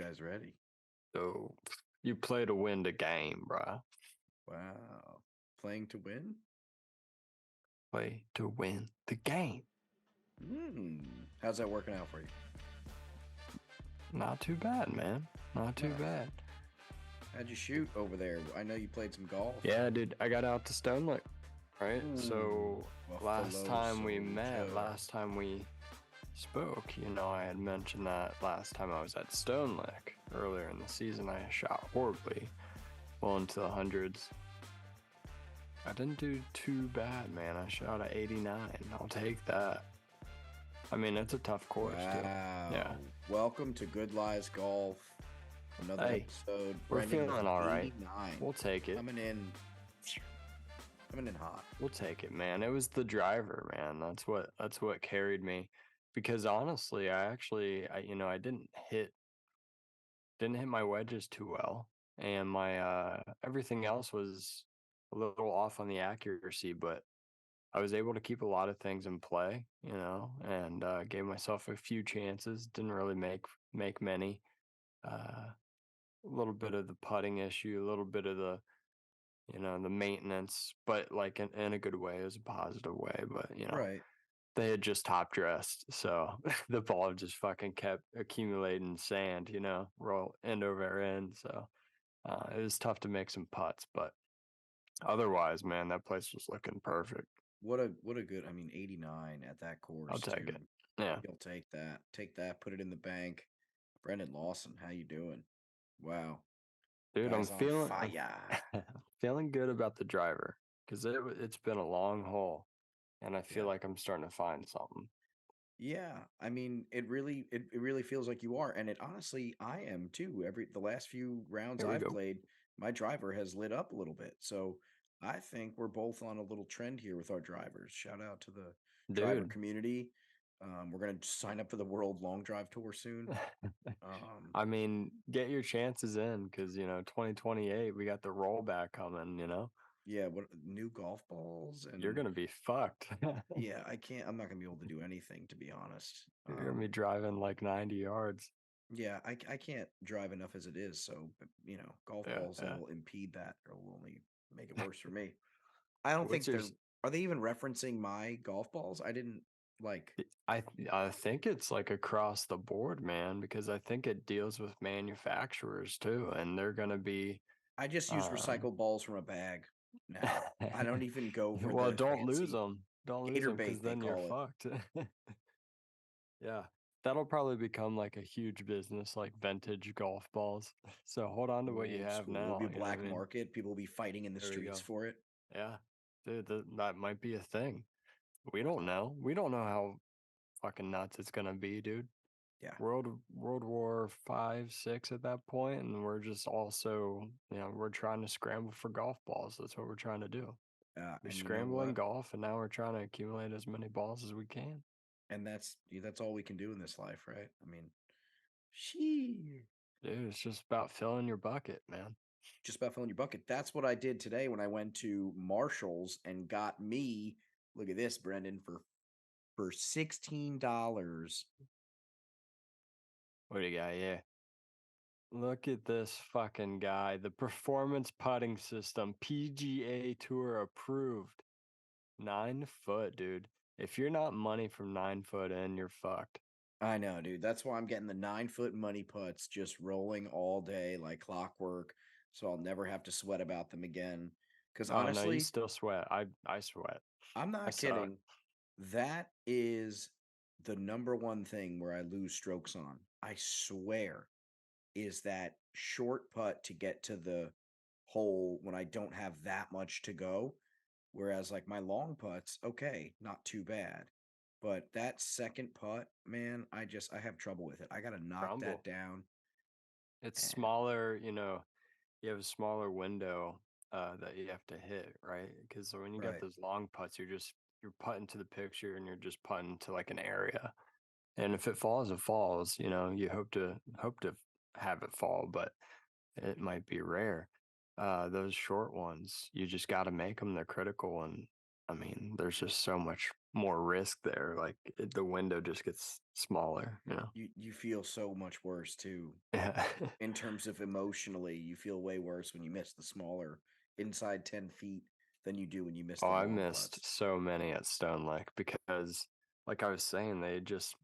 guy's ready. So you play to win the game, bruh. Wow. Playing to win? Play to win the game. How's that working out for you? Not too bad, man. Not too Nice. bad. How'd you shoot over there? I know you played some golf. Yeah, dude, I got out to Stone Lick, right? Ooh, So last Buffalo time we met, Soldier. last time we spoke, I had mentioned that last time I was at Stone Lick earlier in the season, I shot horribly, well into the hundreds. I didn't do too bad, man. I shot a 89. I'll take that. I mean, it's a tough course, too. Wow. Yeah. Welcome to Good Lies Golf. Another Hey, episode. we're Brendan with feeling all right. 89. We'll take it. Coming in hot. We'll take it, man. It was the driver, man. That's what carried me. Because honestly, I didn't hit my wedges too well, and my everything else was a little off on the accuracy, but I was able to keep a lot of things in play, and gave myself a few chances. Didn't really make many. A little bit of the putting issue, a little bit of the maintenance, but like in a good way, it was a positive way. But Right. they had just top dressed, so the ball just fucking kept accumulating sand, roll end over end. So it was tough to make some putts, but otherwise, man, that place was looking perfect. What a good, 89 at that I'll course take too. it. Yeah, You'll take that. Take that, put it in the bank. Brendan Lawson, how you doing? Wow. dude, Guy's on fire. I'm feeling good about the driver because it's been a long haul, and I feel Yeah. like I'm starting to find something. Yeah. It really feels like you are. And it honestly I am too. The last few rounds Here we I've go, played, my driver has lit up a little bit. So I think we're both on a little trend here with our drivers. Shout out to the driver dude. community. We're gonna sign up for the World Long Drive Tour soon. Um, I mean, get your chances in because 2028 we got the rollback coming. yeah, what new golf balls You're and gonna be fucked. yeah, I'm not gonna be able to do anything to be honest. You're gonna be driving like 90 yards. Yeah, I can't drive enough as it is, so golf Yeah, balls yeah. will impede that or will only make it worse for me. I don't What's think your? are they even referencing my golf balls? I didn't like I think it's like across the board, man, because I think it deals with manufacturers too, and they're gonna be. I just use Um, recycled balls from a bag now. I don't even go for well, the don't lose fancy them. Don't lose gator them because bait they then you're call it. fucked. Yeah, that'll probably become like a huge business, like vintage golf balls. So hold on to what you Old have school. It'll now. be a You know what I black mean? market. People will be fighting in the There we streets go. for it. Yeah, dude, that might be a thing. We don't know. We don't know how fucking nuts it's gonna be, dude. Yeah. World War Five, six at that point, and we're just also, we're trying to scramble for golf balls. That's what we're trying to do. We're And you know scrambling what? golf, and now we're trying to accumulate as many balls as we can. And that's all we can do in this life, right? I mean, she Dude, it's just about filling your bucket, man. just about filling your bucket. That's what I did today when I went to Marshalls and got me. Look at this, Brendan, for $16. What do you got? Yeah. Look at this fucking guy. The performance putting system, PGA Tour approved. 9 foot, dude. If you're not money from 9 foot in, you're fucked. I know, dude. That's why I'm getting the 9 foot money putts just rolling all day like clockwork. So I'll never have to sweat about them again. Because Oh no, you honestly, still sweat. I sweat. I'm I not suck. kidding. That is the number one thing where I lose strokes on. I swear is that short putt to get to the hole when I don't have that much to go. Whereas like my long putts, okay, not too bad. But that second putt, man, I have trouble with it. I gotta knock that Crumble. down. It's And smaller, you have a smaller window that you have to hit, right? Because when you got right. those long putts, you're putting to the picture and you're just putting to like an area. And if it falls, it falls. You hope to have it fall, but it might be rare. Those short ones, you just got to make them. They're critical, and I mean, there's just so much more risk there. Like the window just gets smaller, you know. You feel so much worse too. Yeah. In terms of emotionally, you feel way worse when you miss the smaller inside 10 feet than you do when you miss Oh, the I long missed putts. so many at Stone Lake because, like I was saying, they just,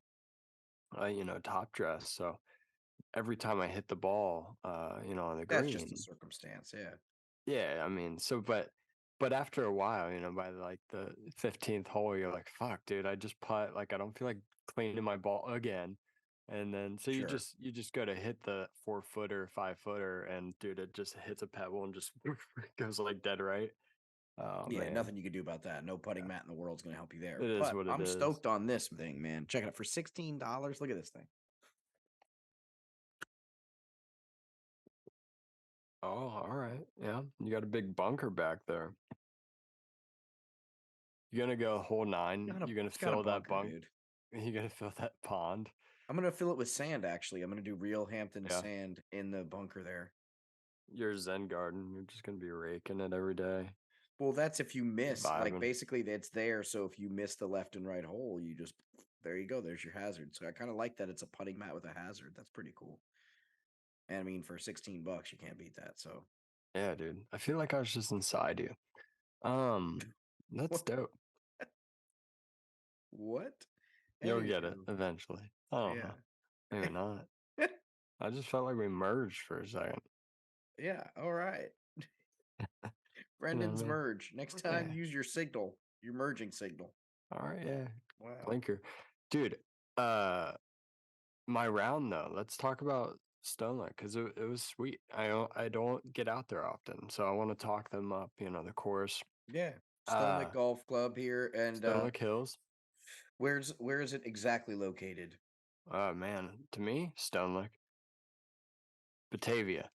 top dress. So every time I hit the ball, on the That's just a green, circumstance. Yeah. yeah, I mean, but after a while, by like the 15th hole, you're like, fuck, dude, I just putt, like I don't feel like cleaning my ball again. And then so Sure. you just go to hit the 4-footer, 5-footer, and dude, it just hits a pebble and just goes like dead right. Oh Yeah, man. nothing you can do about that. No putting Yeah. mat in the world's going to help you there. It is But what it I'm is. stoked on this thing, man. Check it out for $16. Look at this thing. Oh, all right. Yeah. You got a big bunker back there. You're gonna go hole nine. You're gonna It's got a fill that bunker, bunk. dude. You're gonna fill that pond. I'm gonna fill it with sand. Actually, I'm gonna do real Hampton Yeah. sand in the bunker there. Your Zen garden. You're just gonna be raking it every day. Well, that's if you miss. Like Vibing. basically, it's there. So if you miss the left and right hole, you just there you go. There's your hazard. So I kind of like that it's a putting mat with a hazard. That's pretty cool. And I mean, for $16, you can't beat that. So Yeah, dude. I feel like I was just inside you. That's what? dope. What? You'll get it Anywho, eventually. I don't know. yeah, Maybe not. I just felt like we merged for a second. yeah. All right. You know what Brendan's I mean? merge. Next time, Yeah. use your signal, your merging signal. All right, yeah. Wow. Blinker. Dude, uh my round though. Let's talk about Stonelet because it was sweet. I don't get out there often, so I want to talk them up. The course. Yeah. Uh, Stonelick Golf Club here, and Stonelet Hills. where is it exactly located? Oh man, to me, Stonelet, Batavia.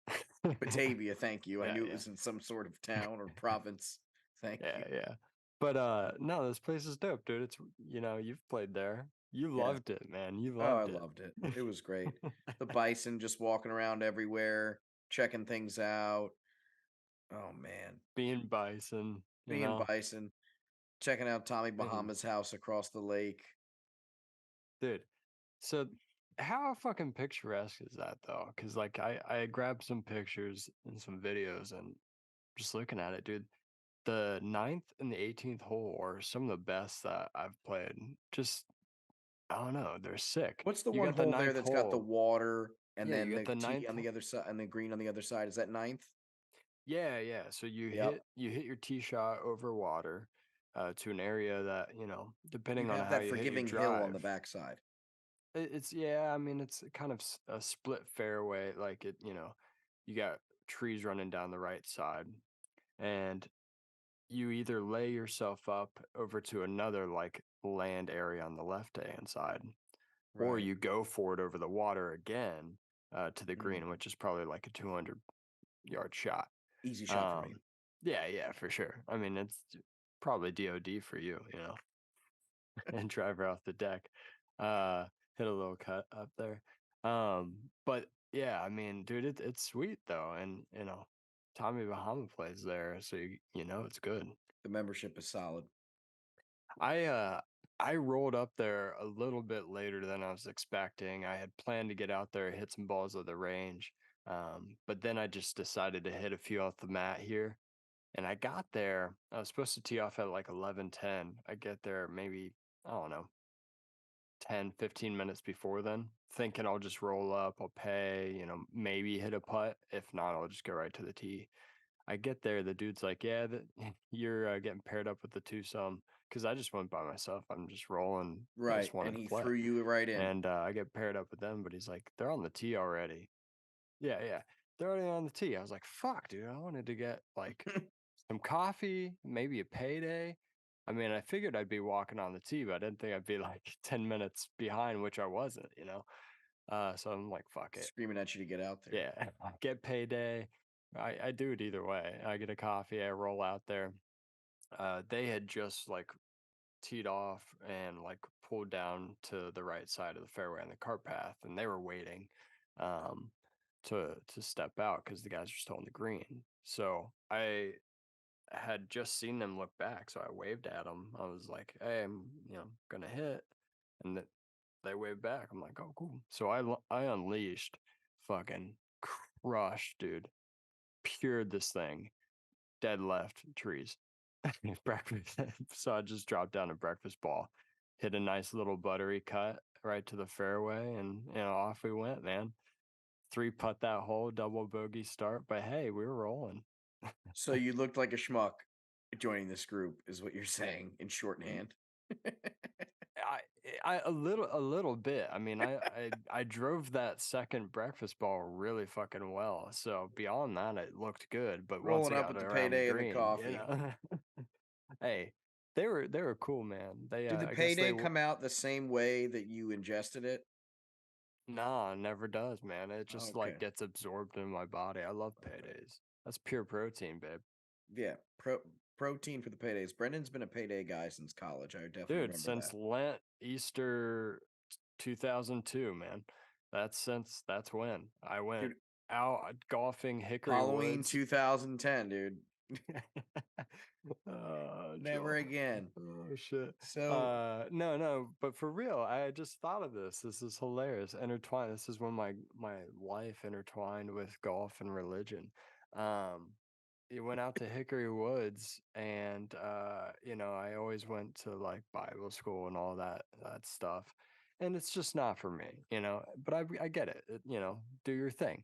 Batavia. Thank you. I Yeah, knew it yeah, was in some sort of town or province. Thank yeah, you. yeah. But no, this place is dope, dude. It's you've played there. You Yeah. loved it, man. You Oh, I loved it. loved it. It was great. The bison just walking around everywhere, checking things out. Oh man, Being bison, being bison, checking out Tommy being Bahama's house across the lake. dude. So how fucking picturesque is that though? Because like I grabbed some pictures and some videos and just looking at it, dude. The ninth and the 18th hole are some of the best that I've played. Just I don't know, they're sick. What's the You one got the hole there ninth that's got the hole. water and Yeah, you then got the the tee ninth. on the other side and the green on the other side? Is that ninth? Yeah, yeah. So Yep. you hit your tee shot over water, to an area that You depending on have how that you hit your forgiving hill on drive. the backside. It's yeah. I mean, it's kind of a split fairway. Like you got trees running down the right side, and you either lay yourself up over to another like land area on the left hand side, or Right. you go for it over the water again, to the green, Mm. which is probably like a 200-yard shot. Easy shot for me. Um, yeah, yeah, for sure. I mean, it's probably DOD for you, and drive her off the deck. Uh, hit a little cut up there. But yeah, I mean, dude, it's sweet though, and Tommy Bahama plays there, so you know it's good. The membership is solid. I uh I rolled up there a little bit later than I was expecting. I had planned to get out there, hit some balls at the range. But then I just decided to hit a few off the mat here. And I got there. I was supposed to tee off at like 11:10. I get there maybe, I don't know, 10, 15 minutes before then, thinking I'll just roll up, I'll pay, maybe hit a putt. If not, I'll just go right to the tee. I get there, the dude's like, "Yeah, you're getting paired up with the twosome," because I just went by myself. I'm just rolling. I Right. just wanted And to he play, threw you right in. and I get paired up with them. But he's like, "They're on the tee already." Yeah, yeah, they're already on the tee. I was like, "Fuck, dude! I wanted to get like some coffee, maybe a payday." I mean, I figured I'd be walking on the tee, but I didn't think I'd be like 10 minutes behind, which I wasn't. So I'm like, fuck it. Screaming at you to get out there. Yeah, get payday. I do it either way. I get a coffee, I roll out there. They had just like teed off and like pulled down to the right side of the fairway on the cart path, and they were waiting um, to step out because the guys were still on the green. So had just seen them look back, so I waved at them. I was like, "Hey, I'm gonna hit," and they waved back. I'm like, "Oh, cool." So I unleashed, fucking crushed, dude. Pured this thing, dead left trees. Breakfast. So I just dropped down a breakfast ball, hit a nice little buttery cut right to the fairway, and off we went, man. Three putt that hole, double bogey start, but hey, we were rolling. So you looked like a schmuck joining this group, is what you're saying in shorthand. A little bit. I mean, I drove that second breakfast ball really fucking well. So beyond that, it looked good. But once Rolling I up got with the around the payday and the green, coffee. hey, they were cool, man. They Did the I guess payday come out the same way that you ingested it? nah, never does, man. It just like Okay. gets absorbed in my body. I love paydays. That's pure protein, babe. Yeah. Protein for the paydays. Brendan's been a payday guy since college. I definitely Dude, remember since that. Lent, Easter 2002, man. That's when I went Dude, out golfing Hickory Halloween Woods. 2010, dude. Never Joel. again. Oh shit. So No, but for real, I just thought of this. This is hilarious. Intertwined. This is when my life intertwined with golf and religion. Um, you went out to Hickory Woods, and I always went to like Bible school and all that stuff. And it's just not for me. But I get it. Do your thing.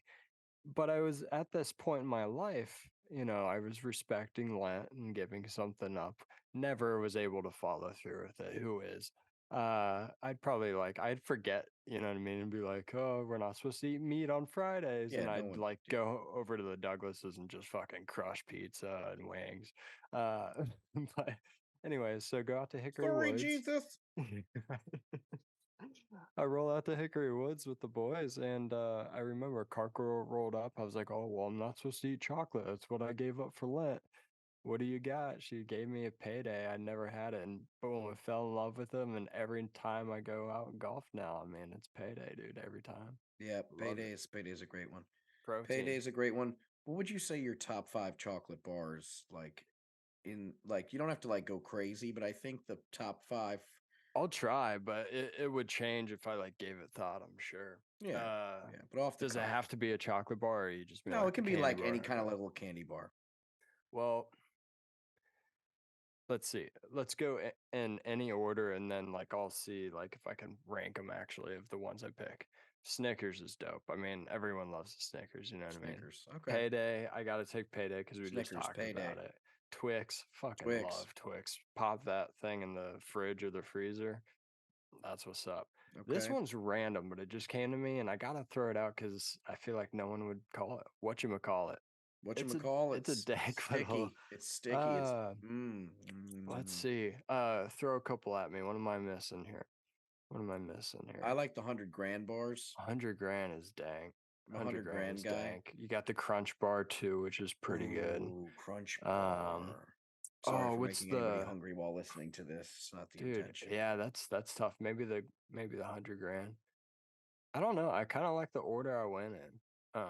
But I was at this point in my life, I was respecting Lent and giving something up. Never was able to follow through with it. Who is? I'd forget, you know what I mean, and be like, oh, we're not supposed to eat meat on Fridays. yeah, And no I'd one. like go over to the Douglases and just fucking crush pizza and wings. Uh, but anyways, so go out to Hickory Sorry, Woods. Jesus. I roll out to Hickory Woods with the boys, and I remember Carco rolled up. I was like, "Oh well, I'm not supposed to eat chocolate. That's what I gave up for Lent. What do you got?" She gave me a payday. I never had it, and boom, I fell in love with them. And every time I go out and golf now, I mean, it's payday, dude. Every time, Yeah, love it. Payday's a great one. Protein. Payday's a great one. What would you say your top 5 chocolate bars like in like you don't have to like go crazy, but I think the top 5. I'll try, but it would change if I like gave it thought. I'm sure. Yeah. Uh, Yeah, but off the does it cuff. have to be a chocolate bar, or you just mean No, like it a can be candy like any bar? kind of Okay. little candy bar. Well, let's see. Let's go in any order, and then like I'll see like if I can rank them actually of the ones I pick. Snickers is dope. I mean, everyone loves the Snickers. You know what I mean? Snickers. Okay. Payday, I gotta take Payday because we were just Snickers, talking Payday. about it. Twix, fucking Twix. love Twix. Pop that thing in the fridge or the freezer. That's what's up. This Okay. one's random, but it just came to me, and I gotta throw it out because I feel like no one would call it. Whatchamacallit. It's a Whatchamacall? it's a It's dank little. sticky. It's sticky. It's Uh, let's see. Throw a couple at me. What am I missing here? What am I missing I here? like the 100 grand bars. 100 grand is dank. I'm a 100 hundred grand grand is guy. dank. You got the Crunch Bar too, which is pretty good. Ooh, Crunch Um, bar. Sorry oh, for what's making anybody the hungry while listening to this. It's not the dude? intention. Yeah, that's tough. Maybe the 100 grand. I don't know. I kind of like the order I went in.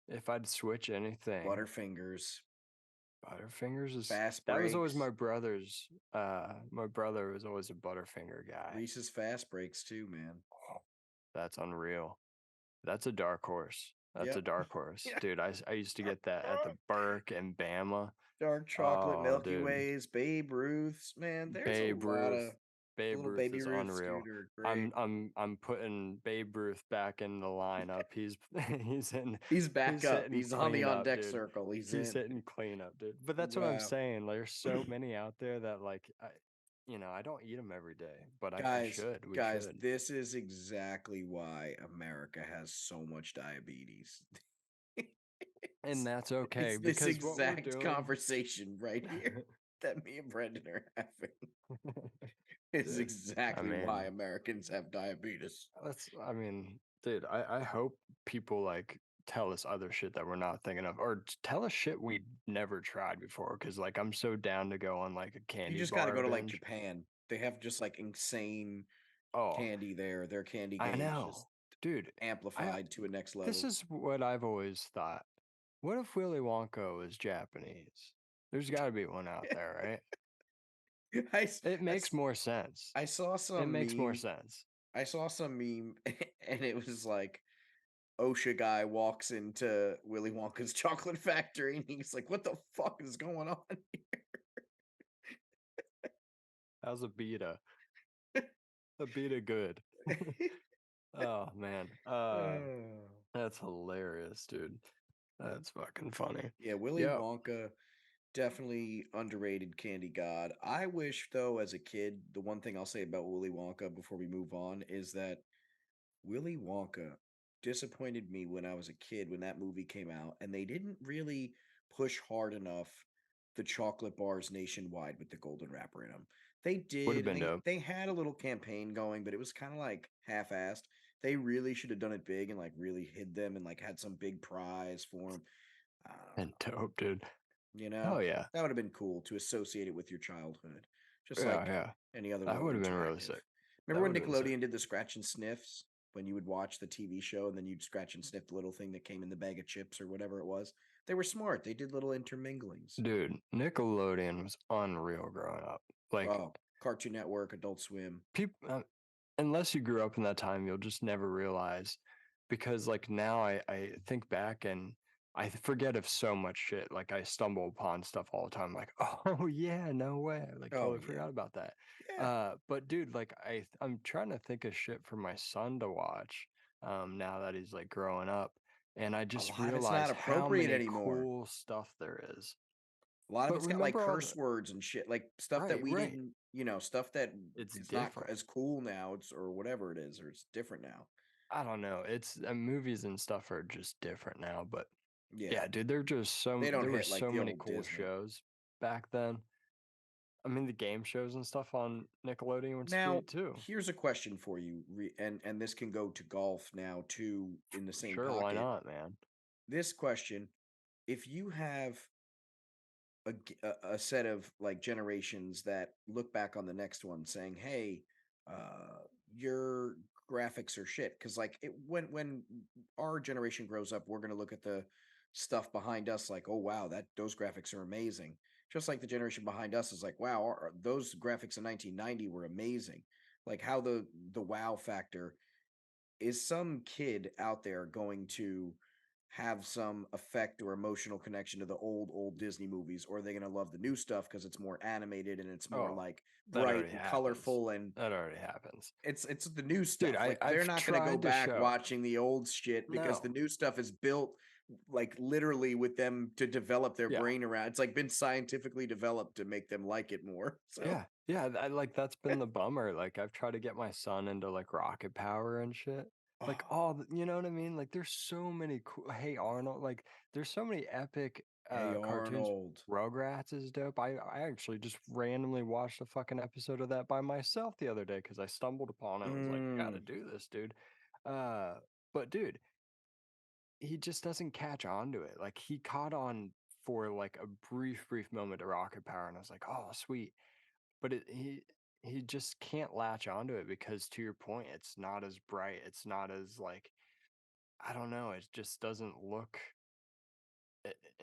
If I'd switch anything, Butterfingers, Butterfingers is fast that was always breaks, my brother's. My brother was always a Butterfinger guy. Reese's fast breaks too, man. Oh, that's unreal. That's a dark horse. That's a Yep. dark horse, Yeah. dude. I used to get that at the Burke and Bama. Dark chocolate Oh, Milky dude, Ways, Babe Ruths, man. There's a Babe lot Ruth. of the Babe little Ruth baby is Ruths, unreal. dude, are great. I'm putting Babe Ruth back in the lineup. He's he's in He's back he's up. hitting He's on the on cleanup, deck dude. circle. He's He's in. hitting cleanup, dude. But that's what I'm Wow. saying. There's so many out there that like I don't eat them every day, but I Guys, should. We guys, should. this is exactly why America has so much diabetes. And It's, that's it's okay this because what we're exact doing, conversation right here that me and Brendan are having. Is dude. I exactly why mean, Americans have diabetes. I mean, dude, I hope people like tell us other shit that we're not thinking of, or tell us shit we never tried before. Cause like I'm so down to go on like a You candy just got to bar go to like binge. Japan. They have just like insane Oh, candy there. Their candy I game's just know, dude. I amplified to a next This level. is what I've always thought. What if Willy Wonka was Japanese? There's got to be one out there, right? I, s- It I makes s- more sense. I saw It some makes more meme. sense. I saw some meme, and it was like OSHA guy walks into Willy Wonka's chocolate factory, and he's like, "What the fuck is going on?" How's a beta? A beta good. Oh man. Oh. That's hilarious, dude. That's fucking funny. Yeah, Willy Yep. Wonka, definitely underrated candy god. I wish, though, as a kid, the one thing I'll say about Willy Wonka before we move on is that Willy Wonka disappointed me when I was a kid when that movie came out, and they didn't really push hard enough the chocolate bars nationwide with the golden wrapper in them. They Would have did, and been they dope. they had a little campaign going, but it was kind of like half-assed. They really should have done it big and like really hid them and like had some big prize for them. And dope, dude. You know, Oh yeah. that would have been cool to associate it with your childhood, just Yeah, like yeah. any other That little would have been really interactive. sick. Remember That when would have been sick. Nickelodeon did the scratch and sniffs? When you would watch the TV show and then you'd scratch and sniff the little thing that came in the bag of chips or whatever it was? They were smart. They did little interminglings. Dude, Nickelodeon was unreal growing up. Like Oh, Cartoon Network, Adult Swim. people, unless you grew up in that time, you'll just never realize. Because like now, I think back and I forget of so much shit. Like I stumble upon stuff all the time. Like, oh yeah, no way. I like Oh totally yeah, forgot about that. yeah. But dude, like I'm trying to think of shit for my son to watch. Now that he's like growing up, and I A just lot of it's not realize how appropriate many anymore. cool stuff there is. A lot of But it's got like remember all the curse words and shit, like stuff that right, we right. didn't, stuff that It's it's not different. as cool now. It's or whatever it is, or it's different now. I don't know. It's movies and stuff are just different now, but Yeah, yeah, dude, they don't there were hit like so the many old cool Disney. shows back then. I mean, the game shows and stuff on Nickelodeon were Now, sweet too. here's a question for you, and this can go to golf now too in the same Sure, why pocket. not, man? This question: if you have a set of like generations that look back on the next one saying, "Hey, your graphics are shit," because like when our generation grows up, we're gonna look at the stuff behind us like, "Oh wow, that those graphics are amazing." Just like the generation behind us is like, "Wow, those graphics in 1990 were amazing." Like how the wow factor is some kid out there going to have some effect or emotional connection to the old Disney movies, or are they going to love the new stuff because it's more animated and it's more Oh, like that bright already and happens. colorful and That already happens. it's the new Dude, stuff. Like they're I've not going to go tried to back show. watching the old shit because the No. new stuff is built like literally with them to develop their Yeah. brain around. It's like been scientifically developed to make them like it more. So Yeah. Yeah, like that's been the bummer. Like I've tried to get my son into like rocket power and shit. Like oh, all you know what I mean? Like there's so many cool Hey Arnold, like there's so many epic hey cartoons. Arnold. Rugrats is dope. I actually just randomly watched a fucking episode of that by myself the other day because I stumbled upon it and was like, I gotta Mm. do this, dude. Uh but dude, he just doesn't catch on to it. Like he caught on for like a brief moment to rocket power, and I was like, oh sweet. But he just can't latch onto it because to your point, it's not as bright. It's not as like I don't know. It just doesn't look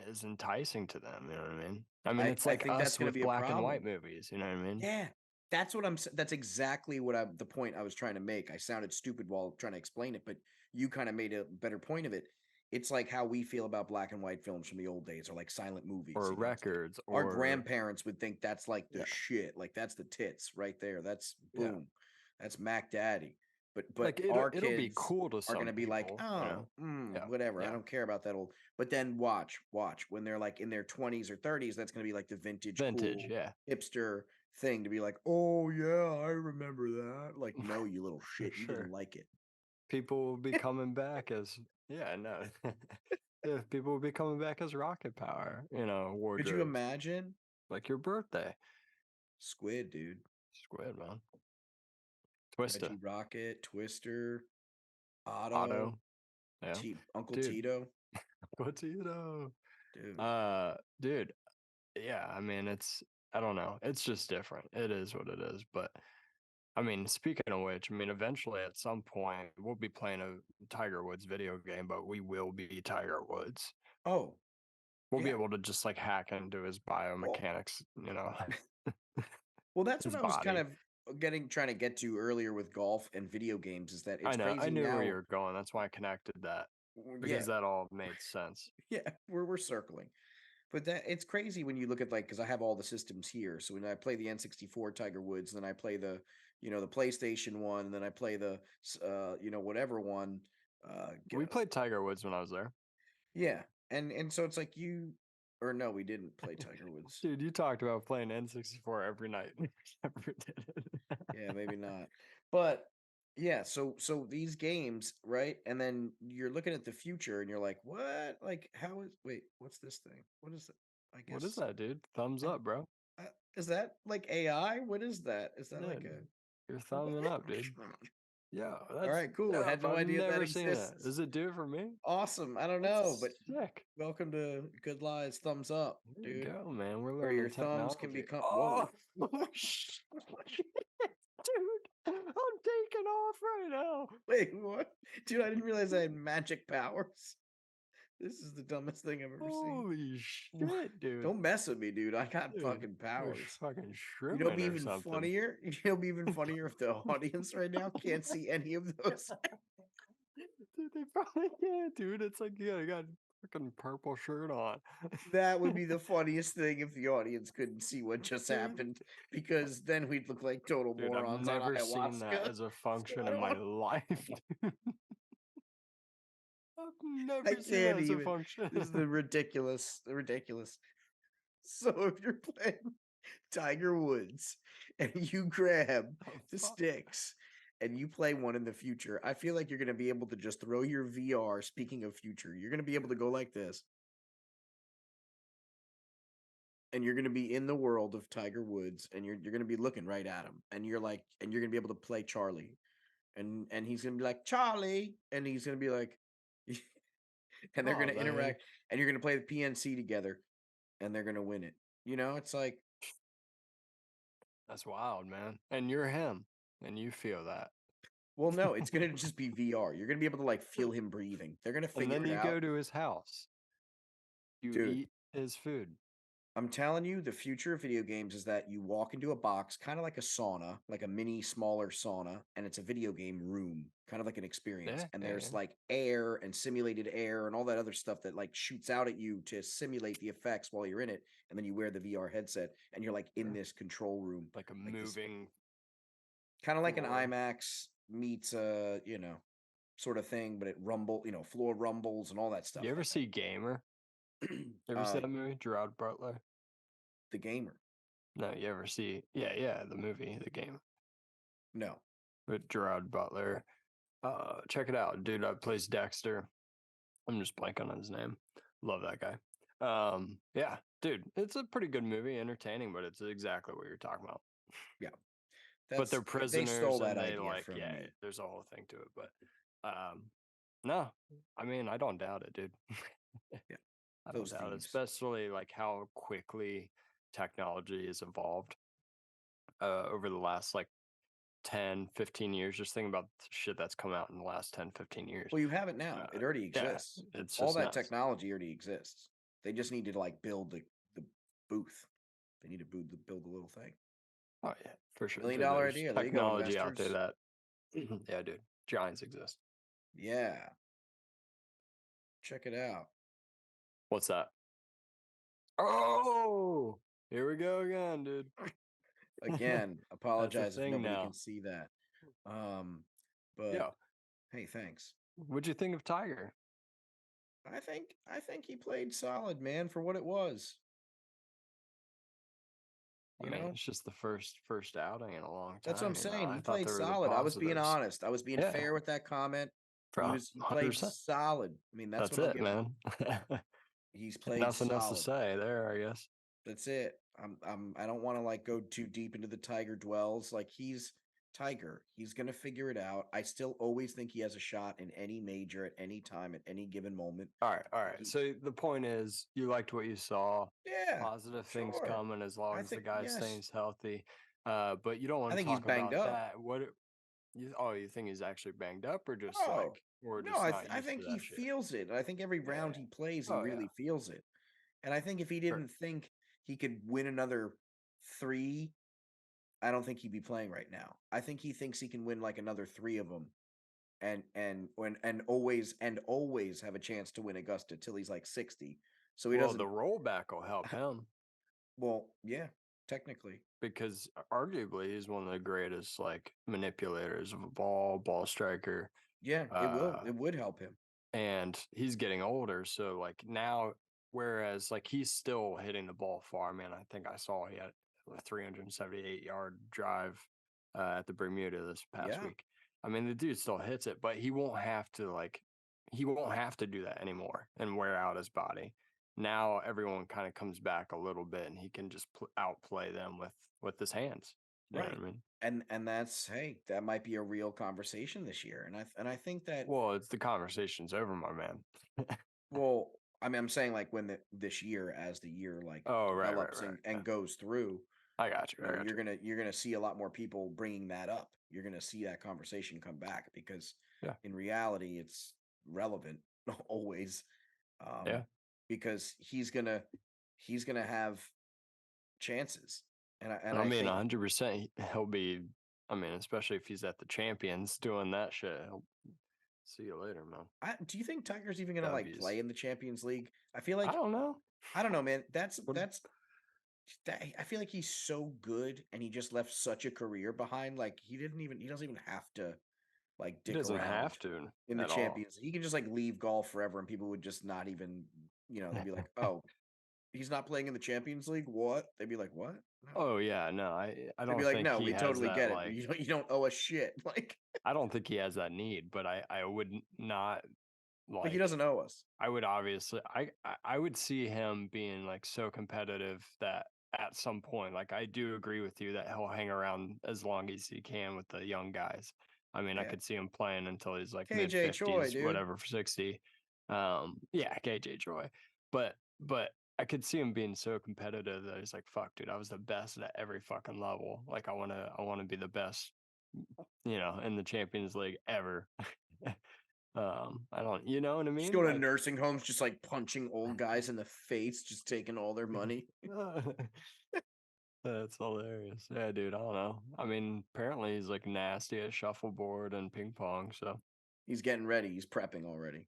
as enticing to them. You know what I mean? I mean, it's I like think that's us going to with be a black and white problem. movies. You know what I mean? Yeah, that's what that's exactly what the point I was trying to make. I sounded stupid while trying to explain it, but you kind of made a better point of it. It's like how we feel about black and white films from the old days or like silent movies. Or It's like records, our or grandparents would think that's like the yeah, shit. Like that's the tits right there. That's yeah. boom. That's Mac Daddy. But Like our it'll be kids cool to are going some to be like, people. You "Oh, know? Yeah, whatever. I yeah. don't care about that old." But then watch when they're like in their 20s or 30s, that's going to be like the vintage Vintage. cool Yeah, hipster thing to be like, "Oh yeah, I remember that." Like, no, you little for shit, you didn't sure. like it. People will be coming back as yeah, no. Yeah, people will be coming back as rocket power, Could you wardrobes. imagine? Like your birthday. Squid, dude. Squid, man. Twista. Reggie Rocket, Twister, Otto, Otto. Yeah. Uncle Dude, Tito. Gotito. Dude. Dude, yeah, I mean I don't know. It's just different. It is what it is. But I mean, speaking of which, I mean, eventually at some point we'll be playing a Tiger Woods video game, but we will be Tiger Woods. Oh, We'll be Yeah. able to just like hack into his Well, biomechanics, you know, well, that's what his I was kind body. of trying to get to earlier with golf and video games is that I it's know. I crazy knew where you now. were going. That's why I connected that Yeah, because that all made sense. yeah, we're circling. But that it's crazy when you look at like because I have all the systems here. So when I play the N64 Tiger Woods, then I play the the PlayStation one, and then I play the whatever one. We played Tiger Woods when I was there. Yeah, and so it's like you or no, we didn't play Tiger Woods. Dude, you talked about playing N64 every night. Never did it. Yeah, maybe not. But yeah, so these games, right? And then you're looking at the future and you're like, "What? Like how is wait, what's this thing? What is it? I What is guess that, dude? Thumbs I, up, bro. is that like AI? What is that? Is that like Dude, a you're what? thumbing up, dude. Yeah, All that's right, cool. Had dope. no I've idea that never seen it. exists. Does it do it for me? Awesome. I don't know, That's but sick. welcome to Good Lies. Thumbs up, There you dude. go, man. We're Where learning your thumbs can technology. become whoa. Oh, shit, dude. I'm taking off right now. Wait, what? Dude, I didn't realize I had magic powers. This is the dumbest thing I've ever seen. Holy shit, dude. Don't mess with me, dude. I got Dude, fucking you're powers. fucking You know, shrimming be or even something. funnier. You know, be even funnier if the audience right now can't see any of those. Dude, they probably can't, dude. It's like, yeah, you got a fucking purple shirt on. That would be the funniest thing if the audience couldn't see what just Dude, happened, because then we'd look like total dude, I've morons on never seen that ayahuasca. as a So function I in don't my want. life. Dude. I've I never seen that can't as a even. function. This is the ridiculous. So if you're playing Tiger Woods and you grab Oh, the fuck. sticks and you play one in the future, I feel like you're going to be able to just throw your VR. Speaking of future, you're going to be able to go like this and you're going to be in the world of Tiger Woods and you're going to be looking right at him and you're like and you're going to be able to play Charlie and he's going to be like Charlie and he's going to be like and they're Oh, going to man. interact and you're going to play the PNC together and they're going to win it. You know, it's like That's wild, man. And you're him, and you feel that. well, no, it's gonna just be VR. You're gonna be able to like feel him breathing. They're gonna And figure then it you out. go to his house. You Dude, eat his food. I'm telling you, the future of video games is that you walk into a box, kind of like a sauna, like a mini, smaller sauna, and it's a video game room, kind of like an experience. Yeah, And yeah, yeah. there's like air and simulated air and all that other stuff that like shoots out at you to simulate the effects while you're in it. And then you wear the VR headset and you're like in Sure. this control room, Like a like this moving kind of like an floor. IMAX meets sort of thing, but it floor rumbles and all that stuff You ever like see Gamer? that. You ever see that movie, Gerard Butler? The gamer. No, you ever see? Yeah, yeah, the movie, The Game No. with Gerard Butler. Check it out, dude. Plays Dexter. I'm just blanking on his name. Love that guy. Yeah, dude, it's a pretty good movie, entertaining, but it's exactly what you're talking about. Yeah. But they're They stole prisoners, that and they idea like, from yeah, me. there's a whole thing to it. But no, I mean, I don't doubt it, dude. Yeah. I don't Those doubt it, thieves. especially like how quickly technology has evolved over the last like 10, 15 years. Just think about the shit that's come out in the last 10, 15 years. Well, you have it now. It already Yeah, exists. it's All just that nuts. technology already exists. They just need to like build the booth. They need to build the little thing. Oh yeah, for sure. Million Dude, dollar there's idea. There you go, technology out there investors. that yeah, dude, giants exist. Yeah. Check it out. What's that? Oh, here we go again, dude. Again, That's a apologize if thing nobody can now. see that. But Yeah. hey, thanks. What'd you think of Tiger? I think he played solid, man, for what it was. I You mean, know? it's just the first outing in a long That's what I'm time, you know. saying. I He thought played there were the solid. I was being positives. honest. I was being Yeah, fair with that comment. for He played 100%. solid. I mean, that's That's what I'll it, give him. man. He's played Nothing else to solid. say there, I guess. That's it. I don't want to like go too deep into the Tiger dwells. Like he's Tiger. He's gonna figure it out. I still always think he has a shot in any major at any time at any given moment. All right, all right. He, So the point is, you liked what you saw. yeah, Positive things sure. coming as long I as the think guy yes. stays healthy. But you don't I want to think he's talk banged about up. that. You think he's actually banged up, or just Oh like, or no, just not I used think to he that shit? feels it. I think every Yeah. round he plays, he Oh yeah. really feels it. And I think if he Sure. didn't think he could win another 3, I don't think he'd be playing right now. I think he thinks he can win like another 3 of them and always have a chance to win Augusta till he's like 60. So he Well, the doesn't. rollback will help him Well, yeah, technically. because arguably he's one of the greatest like manipulators of a ball striker. Yeah, it will. Uh, It would help him. and he's getting older, so like now, whereas like he's still hitting the ball far. Man, I think I saw he had a 378-yard drive at the Bermuda this past Yeah, week. I mean, the dude still hits it, but he won't have to do that anymore and wear out his body. Now everyone kind of comes back a little bit, and he can just outplay them with his hands. You know what right. I mean? And that's, hey, that might be a real conversation this year. And I think that, Well, it's the conversation's over, my man. well, I mean, I'm saying like when this year, as the year like Oh, develops right. Yeah. and goes through, I got you. I got you're you. gonna see a lot more people bringing that up. You're gonna see that conversation come back because Yeah. in reality, it's relevant always, um, Yeah. because he's gonna have chances, and I I mean, think. 100%. He'll be. I mean, especially if he's at the Champions doing that shit. He'll see you later, man. Do you think Tiger's even gonna like W's. play in the Champions League? I feel I like don't know. I don't know, man. That's What that's that. I feel like he's so good, and he just left such a career behind. Like he doesn't even have to like he dick doesn't around have to in the at all. Champions. He can just like leave golf forever, and people would just not even, they'd be like, "Oh, he's not playing in the Champions League. What?" They'd be like, "What?" No. Oh yeah, no. I They'd be don't like, think "No, he we has totally that get it. like. You don't owe us shit." I don't think he has that need, but I would not Like he like. doesn't owe us. I would obviously I would see him being like so competitive that at some point, like I do agree with you that he'll hang around as long as he can with the young guys. I mean, I Yeah, could see him playing until he's like mid KJ Choi, 50s, dude. whatever, for 60. Yeah, KJ Joy. But I could see him being so competitive that he's like, fuck, dude, I was the best at every fucking level. Like I wanna be the best, in the Champions League ever. I don't, you know what I Just mean? go to Like nursing homes, just like punching old guys in the face, just taking all their money. That's hilarious. Yeah, dude. I don't know. I mean, apparently he's like nasty at shuffleboard and ping pong, so He's getting ready. He's prepping already.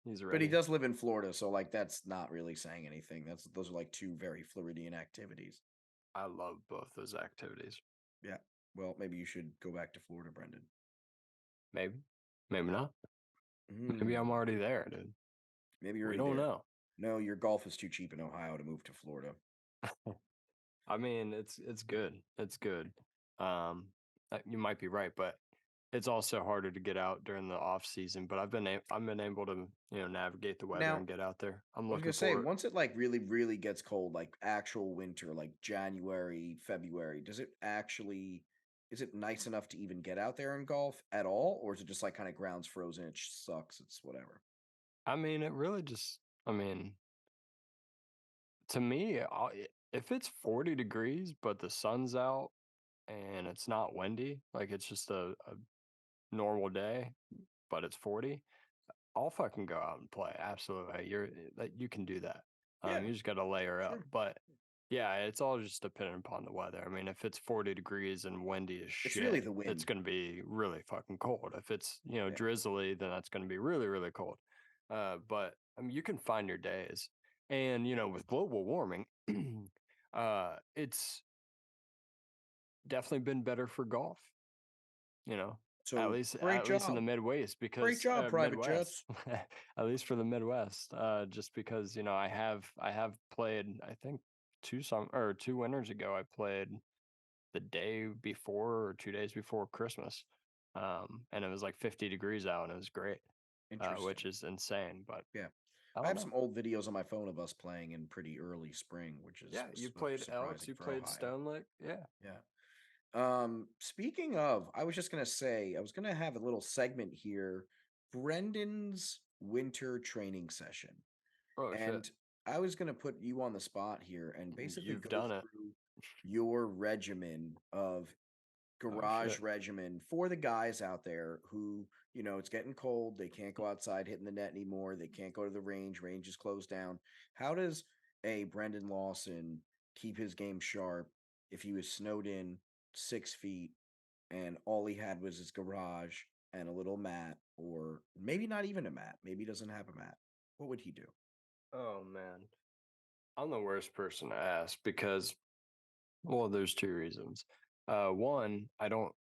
he's But he ready. does live in Florida, so like that's not really saying anything. Those are like two very Floridian activities. I love both those activities. Yeah. Well, maybe you should go back to Florida, Brendan. Maybe, maybe not. Maybe I'm Hmm. already there, dude. Maybe you're We already don't there. know. No, your golf is too cheap in Ohio to move to Florida. I mean, it's good. It's good. Um, you might be right, but it's also harder to get out during the off season. But I've been able to navigate the weather Now, and get out there. I'm I was looking gonna say, for it. once it like really, really gets cold, like actual winter, like January, February, is it nice enough to even get out there and golf at all? Or is it just like kind of grounds frozen? It sucks. It's whatever. I mean, it really just. I mean, to me, if it's 40 degrees but the sun's out and it's not windy, like it's just a normal day, but it's 40, I'll fucking go out and play. Absolutely. You can do that. Yeah, You just got to layer up. sure. But yeah, it's all just dependent upon the weather. I mean, if it's 40 degrees and windy as It's really shit, the it's wind. going to be really fucking cold. If it's, Yeah. drizzly, then that's going to be really, really cold. But I mean, you can find your days. And, with global warming, it's definitely been better for golf, you know, at So least great at least in the job. Midwest Great because job, private Midwest, jets. at least for the Midwest, just because I have played I think 2 winters ago I played the day before or 2 days before Christmas, and it was like 50 degrees out and it was great, Interesting. which is insane, but Yeah. I I don't have know. some old videos on my phone of us playing in pretty early spring, which is Yeah, you played Elks, surprising you for played Ohio. Stone Lake, yeah. Yeah. Speaking of, I was just gonna say, I was gonna have a little segment here, Brendan's winter training session. Oh shit, And I was gonna put you on the spot here and basically you've go done it. through your regimen of Oh garage shit. regimen for the guys out there who, it's getting cold, they can't go outside hitting the net anymore, they can't go to the range is closed down. How does Brendan Lawson keep his game sharp if he was snowed in 6 feet and all he had was his garage and a little mat, or maybe not even a mat? Maybe he doesn't have a mat. What would he do? Oh man, I'm the worst person to ask because, well, there's two reasons. One, I don't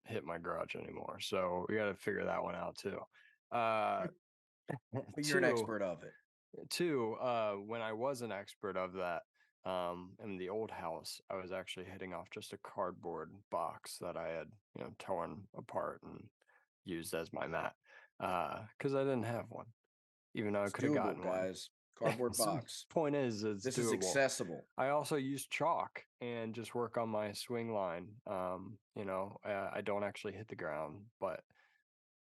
hit my garage anymore, so we got to figure that one out too. Uh, But you're an two, expert of it. when I was an expert of that, in the old house, I was actually hitting off just a cardboard box that I had, torn apart and used as my mat, because I didn't have one, even though I It's could have doable, gotten one. guys. Cardboard box. Point is, it's This is doable. accessible. I also use chalk and just work on my swing line. I don't actually hit the ground, but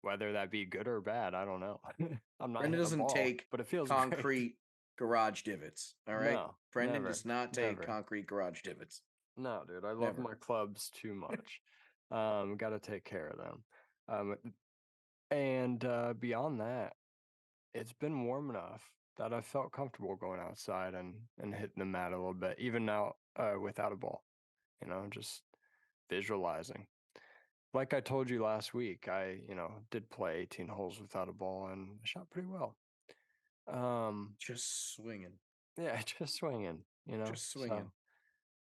whether that be good or bad, I don't know. I'm not Brendan hitting a doesn't ball, take but it feels great. concrete garage divots. All right. No, Brendan never, does not take never. concrete garage divots. No, dude, I love Never. my clubs too much. Got to take care of them. And beyond that, it's been warm enough that I felt comfortable going outside and hitting the mat a little bit, even now without a ball. Just visualizing. Like I told you last week, I did play 18 holes without a ball and shot pretty well. Just swinging. Yeah, just swinging. Just swinging.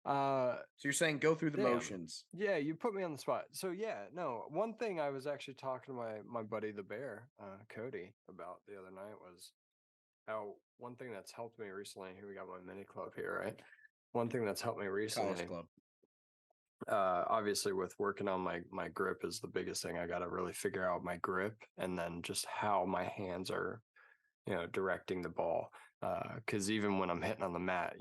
So you're saying go through the damn. motions. Yeah, you put me on the spot. So yeah, no, one thing I was actually talking to my buddy the bear, Cody, about the other night was how one thing that's helped me recently. Here we got my mini club here, right? One thing that's helped me recently. College club. Obviously, with working on my grip is the biggest thing. I got to really figure out my grip and then just how my hands are, directing the ball. Because even when I'm hitting on the mat,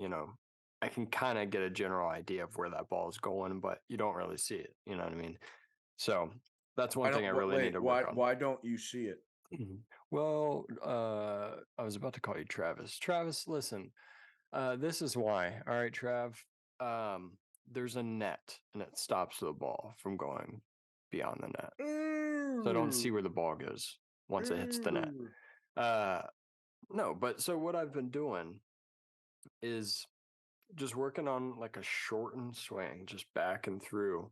I can kind of get a general idea of where that ball is going, but you don't really see it. You know what I mean? So that's one thing I really need to work on. Why don't you see it? Well, I was about to call you Travis. Travis, listen, this is why. All right, Trav. There's a net and it stops the ball from going beyond the net. So I don't see where the ball goes once it hits the net. No, but so what I've been doing is just working on like a shortened swing, just back and through,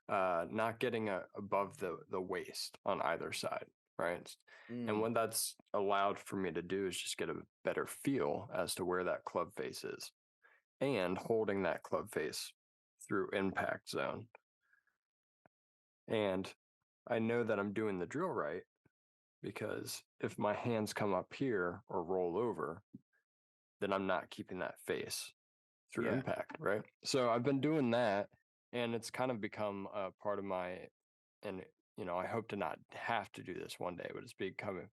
not getting above the waist on either side, right? And what that's allowed for me to do is just get a better feel as to where that club face is and holding that club face through impact zone. And I know that I'm doing the drill right because if my hands come up here or roll over, then I'm not keeping that face through impact, right? So I've been doing that and it's kind of become a part of my, and I hope to not have to do this one day, but it's becoming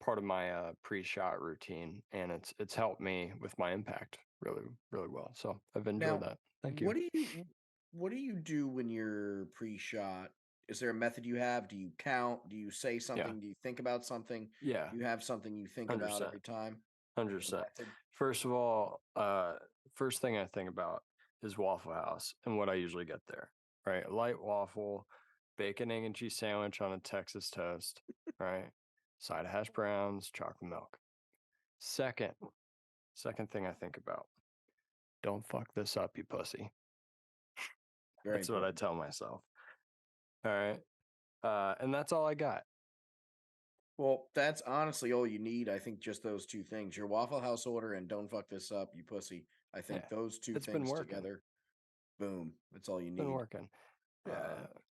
part of my pre-shot routine, and it's helped me with my impact really, really well. So I've enjoyed that. Thank you. What do you do when you're pre-shot? Is there a method you have? Do you count? Do you say something? Do you think about something? Yeah. Do you have something you think 100%. about every time? 100%. First of all, first thing I think about is Waffle House and what I usually get there, right? Light waffle, bacon, egg, and cheese sandwich on a Texas toast, right? Side of hash browns, chocolate milk. Second thing I think about, don't fuck this up, you pussy. That's what I tell myself. All right. And that's all I got. Well, that's honestly all you need. I think just those two things: your Waffle House order and "Don't fuck this up, you pussy." I think those two things together, boom. That's all you need. It's been working.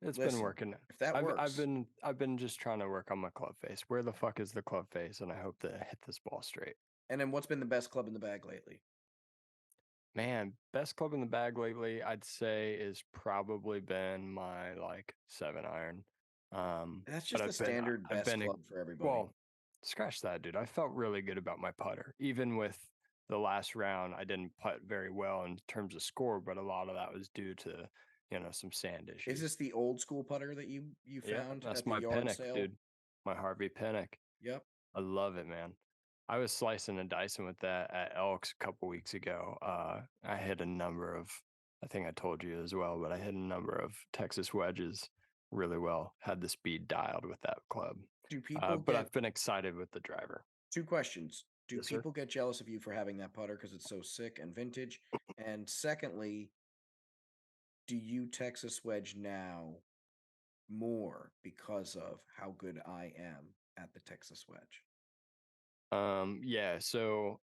It's Listen, been working. If that works, I've been just trying to work on my club face. Where the fuck is the club face? And I hope to hit this ball straight. And then, what's been the best club in the bag lately? Man, best club in the bag lately, I'd say, is probably been my 7-iron. That's just the standard best club for everybody. Well, scratch that, dude. I felt really good about my putter. Even with the last round, I didn't putt very well in terms of score, but a lot of that was due to, some sand issues. Is this the old school putter that you found? That's at the my yard Pinnock, sale? dude. My Harvey Pinnock. Yep. I love it, man. I was slicing and dicing with that at Elks a couple weeks ago. I hit a number of, I think I told you as well, but I hit a number of Texas wedges really well. Had the speed dialed with that club. Do people but I've been excited with the driver. Two questions. Do Yes, sir. people get jealous of you for having that putter because it's so sick and vintage? And secondly, do you Texas wedge now more because of how good I am at the Texas wedge? Yeah, so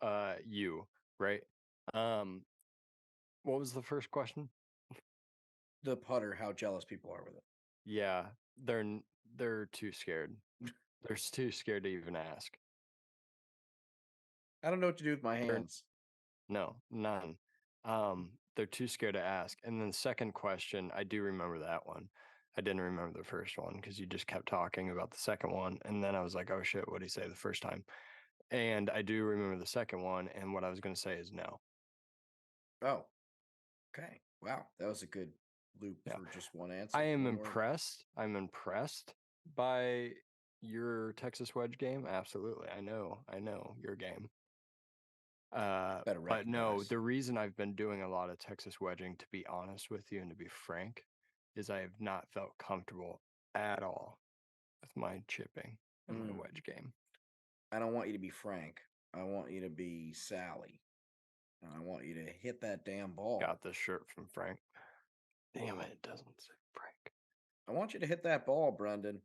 you, right? Um, what was the first question? The putter, how jealous people are with it. Yeah, they're too scared. They're too scared to even ask. I don't know what to do with my They're hands. no, none. They're too scared to ask. And then the second question, I do remember that one. I didn't remember the first one because you just kept talking about the second one, and then I was like, "Oh shit, what did he say the first time?" And I do remember the second one, and what I was going to say is no. Oh, okay. Wow, that was a good loop Yeah, for just one I answer. am One word. impressed. I'm impressed by your Texas Wedge game. Absolutely, I know your game. Better But no, recognize. the reason I've been doing a lot of Texas wedging, to be honest with you and to be frank, is I have not felt comfortable at all with my chipping in my Mm, wedge game. I don't want you to be Frank. I want you to be Sally. And I want you to hit that damn ball. Got this shirt from Frank. Damn it, it doesn't say Frank. I want you to hit that ball, Brendan.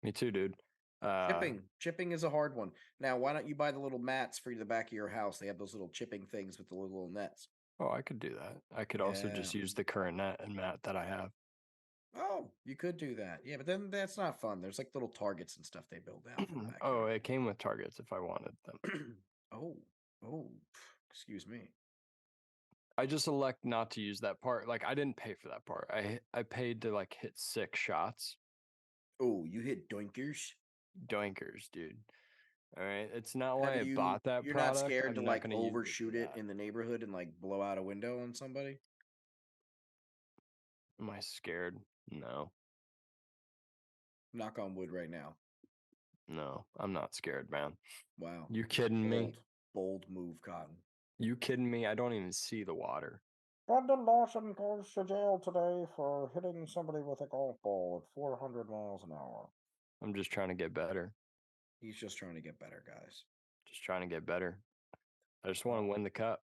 Me too, dude. Uh, Chipping is a hard one. Now, why don't you buy the little mats for the back of your house? They have those little chipping things with the little nets. oh, I could do that. I could also Yeah. just use the current net and mat that I have. Oh, you could do that. Yeah, but then that's not fun. There's like little targets and stuff they build out for the Oh, backyard. it came with targets if I wanted them. Oh, oh, excuse me. I just elect not to use that part. Like I didn't pay for that part. I paid to like hit 6 shots. Oh, you hit doinkers. Doinkers, dude. All right. It's not Have why I you? bought that You're not product. scared to I'm not like going to use it for overshoot it that. in the neighborhood and like blow out a window on somebody? Am I scared? No. Knock on wood right now. No, I'm not scared, man. Wow. You kidding me? Bold move, Cotton. You kidding me? I don't even see the water. Brendan Lawson goes to jail today for hitting somebody with a golf ball at 400 miles an hour. I'm just trying to get better. He's just trying to get better, guys. Just trying to get better. I just want to Well, win the cup.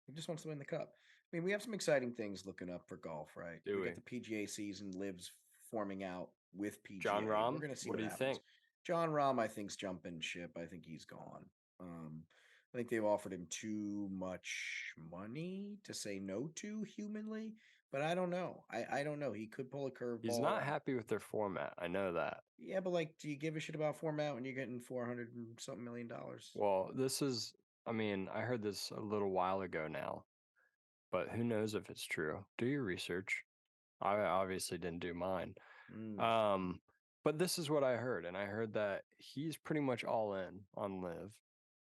he just wants to win the cup. I mean, we have some exciting things looking up for golf, right? Do We we? got the PGA season lives forming out with John PGA. We're Rahm, going to see what what do you happens. think? John Rahm, I think's jumping ship. I think he's gone. I think they've offered him too much money to say no to humanly, but I don't know. I don't know. He could pull a He's curveball. not happy with their format. I know that. Yeah, but like, do you give a shit about format when you're getting 400 and something $1 million? Well, this is, I mean, I heard this a little while ago now, but who knows if it's true? Do your research. I obviously didn't do mine. Mm, Um, but this is what I heard, and I heard that he's pretty much all in on Live.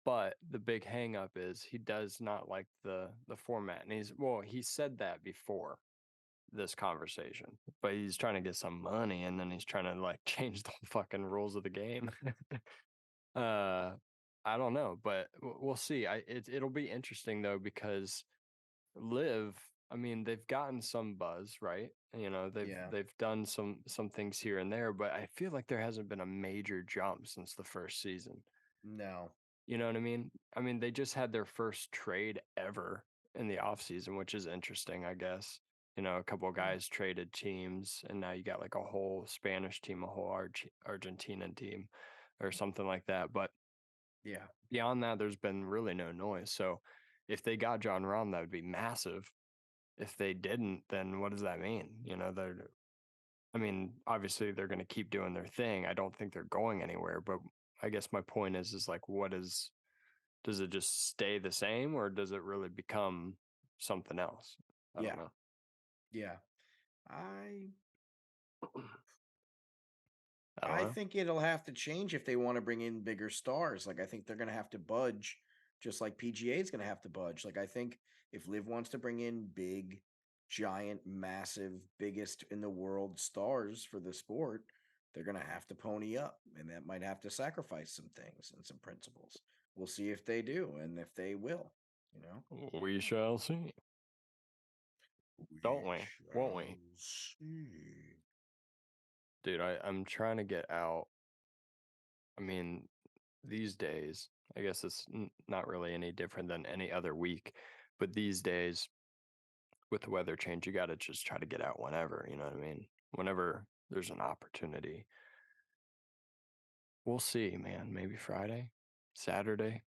But the big hang up is he does not like the format. And he said that before this conversation, but he's trying to get some money and then he's trying to like change the fucking rules of the game. uh I don't know, but we'll see. It'll be interesting though because Live, I mean, they've gotten some buzz, right? You know, yeah, they've done some things here and there, but I feel like there hasn't been a major jump since the first season. no. You know what I mean? I mean, they just had their first trade ever in the off season, which is interesting, I guess. You know, a couple of Yeah, guys traded teams, and now you got like a whole Spanish team, a whole Argentinian team, or something like that. But yeah, beyond that, there's been really no noise. So if they got John Rahm, that would be massive. If they didn't, then what does that mean? You know, I mean, obviously they're going to keep doing their thing. I don't think they're going anywhere, but I guess my point is like, does it just stay the same or does it really become something else? I don't yeah, know. yeah. I I don't I know. think it'll have to change if they want to bring in bigger stars. Like I think they're going to have to budge, just like PGA is going to have to budge. Like I think if Liv wants to bring in big, giant, massive, biggest in the world stars for the sport, they're going to have to pony up, and that might have to sacrifice some things and some principles. We'll see if they do, and if they will. You know, We shall see. Don't we we? Won't shall we? see. Dude, I'm trying to get out. I mean, these days, I guess it's not really any different than any other week, but these days with the weather change, you got to just try to get out whenever, you know what I mean? Whenever there's an opportunity. We'll see, man. Maybe Friday, Saturday,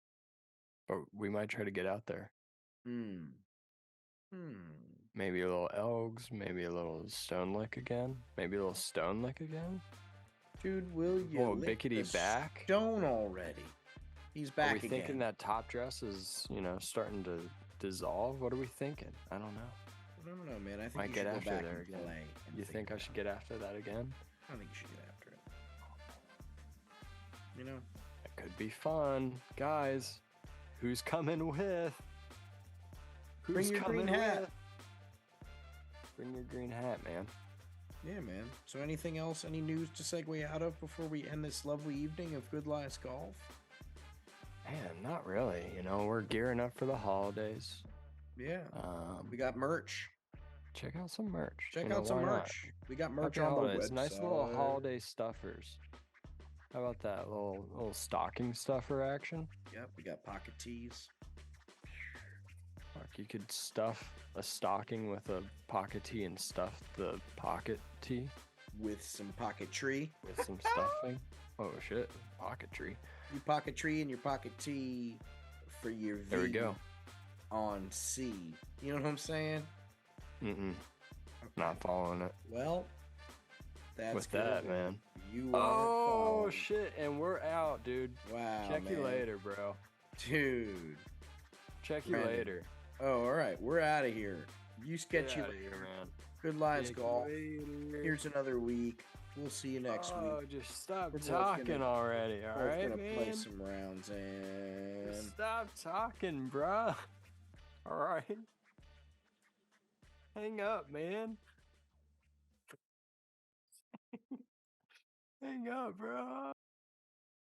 or we might try to get out there. Hmm. Hmm. Maybe a little Elgs, maybe a little Stone Lick again, maybe a little Stone Lick again. Dude, will you Oh, lick the Bickety back? stone already? He's Are back we again. thinking that top dress is, starting to dissolve? What are we thinking? I don't know. I don't know, man. I think Might you get should go after back there and again. play. And You think I should get after that again? I think you should get after it. You know? It could be fun. Guys, who's coming with? Bring your green hat. Bring your green hat, man. Yeah, man. So anything else? Any news to segue out of before we end this lovely evening of Good Lies Golf? Man, not really. We're gearing up for the holidays. Yeah. We got merch. Check out some merch. Check out some merch. We got merch on the website. Nice little holiday stuffers. How about that little stocking stuffer action? Yep, we got pocket tees. Fuck, you could stuff a stocking with a pocket tee and stuff the pocket tee with some pocket tree. With some stuffing. Oh shit, pocket tree. You pocket tree and your pocket tee for your V. There we go. On C. You know what I'm saying? Okay. Not following it. Well, that's with good. That, man. You are shit, and we're out, dude. Wow. Check man. you later, bro. Dude. Check you later. Oh, all right. We're out of here. You sketch you later, man. Good Lies Golf. Here's another week. We'll see you next week. Oh, just stop talking already, all right, man? Play some rounds and just stop talking, bro. All right. Hang up, man. Hang up, bro.